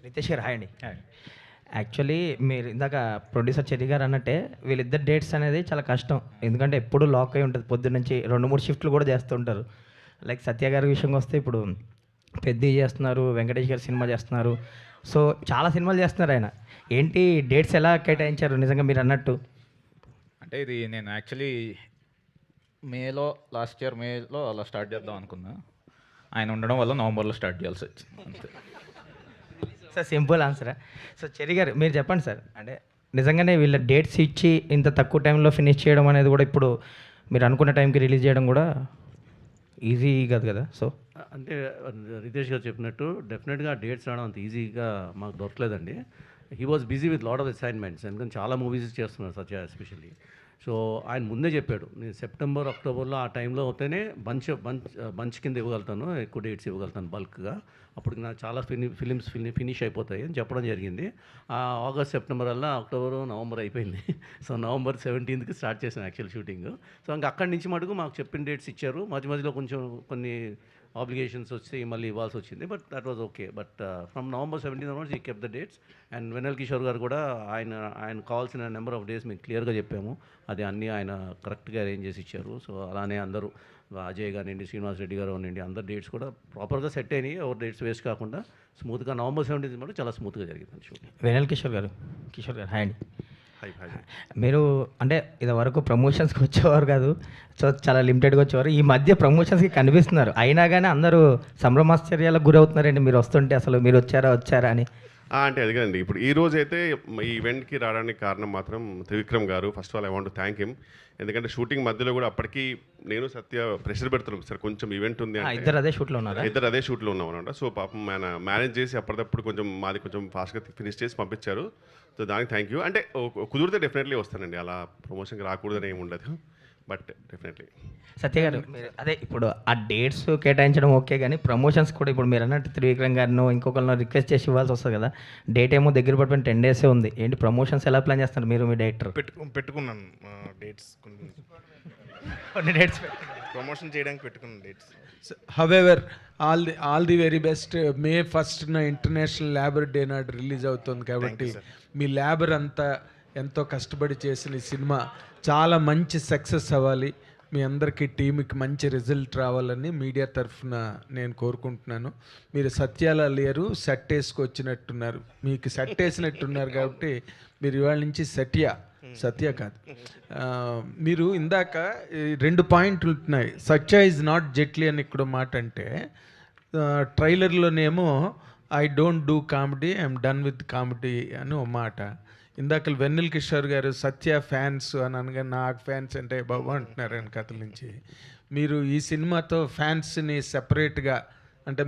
రితేష్ గారు హాయ్ అండి. యాక్చువల్లీ మీరు ఇందాక ప్రొడ్యూసర్ చెర్రీ గారు అన్నట్టే వీళ్ళిద్దరు డేట్స్ అనేది చాలా కష్టం. ఎందుకంటే ఎప్పుడు లాక్ అయి ఉంటుంది పొద్దున్న నుంచి 2, 3 షిఫ్ట్లు కూడా చేస్తుంటారు. లైక్ సత్య గారి విషయంగా వస్తే ఇప్పుడు పెద్ది చేస్తున్నారు, వెంకటేష్ గారి సినిమా చేస్తున్నారు. సో చాలా సినిమాలు చేస్తున్నారు ఆయన. ఏంటి డేట్స్ ఎలా కేటాయించారు నిజంగా మీరు అన్నట్టు? అంటే ఇది నేను యాక్చువల్లీ లాస్ట్ ఇయర్ మేలో అలా స్టార్ట్ చేద్దాం అనుకున్నా. ఆయన ఉండడం వల్ల నవంబర్లో స్టార్ట్ చేయాల్సి వచ్చింది అంతే. సార్ సింపుల్ ఆన్సరా? సో చెర్రీ గారు మీరు చెప్పండి సార్. అంటే నిజంగానే వీళ్ళ డేట్స్ ఇచ్చి ఇంత తక్కువ టైంలో ఫినిష్ చేయడం అనేది కూడా ఇప్పుడు మీరు అనుకున్న టైంకి రిలీజ్ చేయడం కూడా ఈజీ కాదు కదా. సో అంటే రితేష్ గారు చెప్పినట్టు డెఫినెట్గా డేట్స్ రావడం అంత ఈజీగా మాకు దొరకలేదండి. He was busy with lot of assignments, ఎందుకంటే చాలా మూవీస్ చేస్తున్నారు సత్య ఎస్పెషల్లీ. సో ఆయన ముందే చెప్పాడు, నేను సెప్టెంబర్ అక్టోబర్లో ఆ టైంలో అవుతేనే బంచ్ కింద ఇవ్వగలుగుతాను, ఎక్కువ డేట్స్ ఇవ్వగలుగుతాను బల్క్గా, అప్పటికి నాకు చాలా ఫిలిమ్స్ ఫినిష్ అయిపోతాయి అని చెప్పడం జరిగింది. ఆగస్ట్ సెప్టెంబర్ అలా అక్టోబర్ నవంబర్ అయిపోయింది. సో నవంబర్ 17కి స్టార్ట్ చేసాను యాక్చువల్ షూటింగ్. సో ఇంకా అక్కడి నుంచి మటుకు మాకు చెప్పిన డేట్స్ ఇచ్చారు. మధ్యలో కొంచెం కొన్ని ఆబ్లిగేషన్స్ వచ్చి మళ్ళీ ఇవ్వాల్సి వచ్చింది, but that was okay. But from November 17 hours ఈ కెప్ ద డేట్స్. అండ్ వెన్నెల కిషోర్ గారు కూడా ఆయన కావాల్సిన నెంబర్ ఆఫ్ డేస్ మేము క్లియర్గా చెప్పాము, అది అన్నీ ఆయన కరెక్ట్గా అరేంజ్ చేసి ఇచ్చారు. సో అలానే అందరూ అజయ్ కానివ్వండి, శ్రీనివాస్ రెడ్డి గారు కానివ్వండి, అందరు డేట్స్ కూడా ప్రాపర్గా సెట్ అయినాయి. ఎవరు డేట్స్ వేస్ట్ కాకుండా స్మూత్గా నవంబర్ 17 కూడా చాలా స్మూత్గా జరిగింది షూటింగ్. వెనల్ కిషోర్ గారు హాయ్ అండి. మీరు అంటే ఇది వరకు ప్రమోషన్స్కి వచ్చేవారు కాదు, సో చాలా లిమిటెడ్గా వచ్చేవారు. ఈ మధ్య ప్రమోషన్స్కి కనిపిస్తున్నారు, అయినా కానీ అందరూ సంభ్రమాశ్చర్యాలకు గురవుతున్నారండి మీరు వస్తుంటే. అసలు మీరు వచ్చారా అని. అంటే అది కదండి, ఇప్పుడు ఈ రోజు అయితే ఈ ఈవెంట్కి రావడానికి కారణం మాత్రం త్రివిక్రమ్ గారు. First of all I want to thank him. ఎందుకంటే షూటింగ్ మధ్యలో కూడా అప్పటికి నేను సత్య ప్రెషర్ పెడుతున్నాం, సార్ కొంచెం ఈవెంట్ ఉంది, ఇద్దరు అదే షూట్లో ఉన్నాం అనమాట. సో పాపం ఆయన మేనేజ్ చేసి అప్పటికప్పుడు మాది కొంచెం ఫాస్ట్గా ఫినిష్ చేసి పంపించారు. సో దానికి థ్యాంక్ యూ. అంటే కుదిరితే డెఫినెట్లీ వస్తానండి, అలా ప్రమోషన్కి రాకూడదని ఏమి ఉండదు, బట్ డెఫినెట్లీ. సత్య గారు అదే ఇప్పుడు ఆ డేట్స్ కేటాయించడం ఓకే, కానీ ప్రమోషన్స్ కూడా ఇప్పుడు మీరు అన్నట్టు త్రివిక్రమ్ గారినో ఇంకొకరినో రిక్వెస్ట్ చేసి ఇవ్వాల్సి వస్తుంది కదా. డేట్ ఏమో దగ్గర పడిపోయిన 10 days ఉంది. ఏంటి ప్రమోషన్స్ ఎలా ప్లాన్ చేస్తారు మీరు, మీ డైరెక్టర్? పెట్టుకున్నాను డేట్స్, కొన్ని డేట్స్ ప్రమోషన్ చేయడానికి పెట్టుకున్నాను dates. However all the very best. May 1st international labour day నాడు రిలీజ్ అవుతుంది కాబట్టి మీ లేబర్ అంతా ఎంతో కష్టపడి చేసిన ఈ సినిమా చాలా మంచి సక్సెస్ అవ్వాలి, మీ అందరికీ టీంకి మంచి రిజల్ట్ రావాలని మీడియా తరఫున నేను కోరుకుంటున్నాను. మీరు సత్యాల లేరు, సెట్ వేసుకొచ్చినట్టున్నారు, మీకు సెట్ వేసినట్టున్నారు కాబట్టి మీరు ఇవాళ నుంచి సత్య కాదు. మీరు ఇందాక 2 పాయింట్లు ఉంటున్నాయి. సత్య ఈజ్ నాట్ జెట్లీ అని ఇక్కడ మాట అంటే, ట్రైలర్లోనేమో I don't do comedy, I'm done with comedy అని ఓ మాట. ఇందాక వెన్నెల కిషోర్ గారు సత్య ఫ్యాన్స్ అని అనగా నాకు ఫ్యాన్స్ అంటే బాబు అంటున్నారు ఆయన కథల నుంచి. మీరు ఈ సినిమాతో ఫ్యాన్స్ని సెపరేట్గా అంటే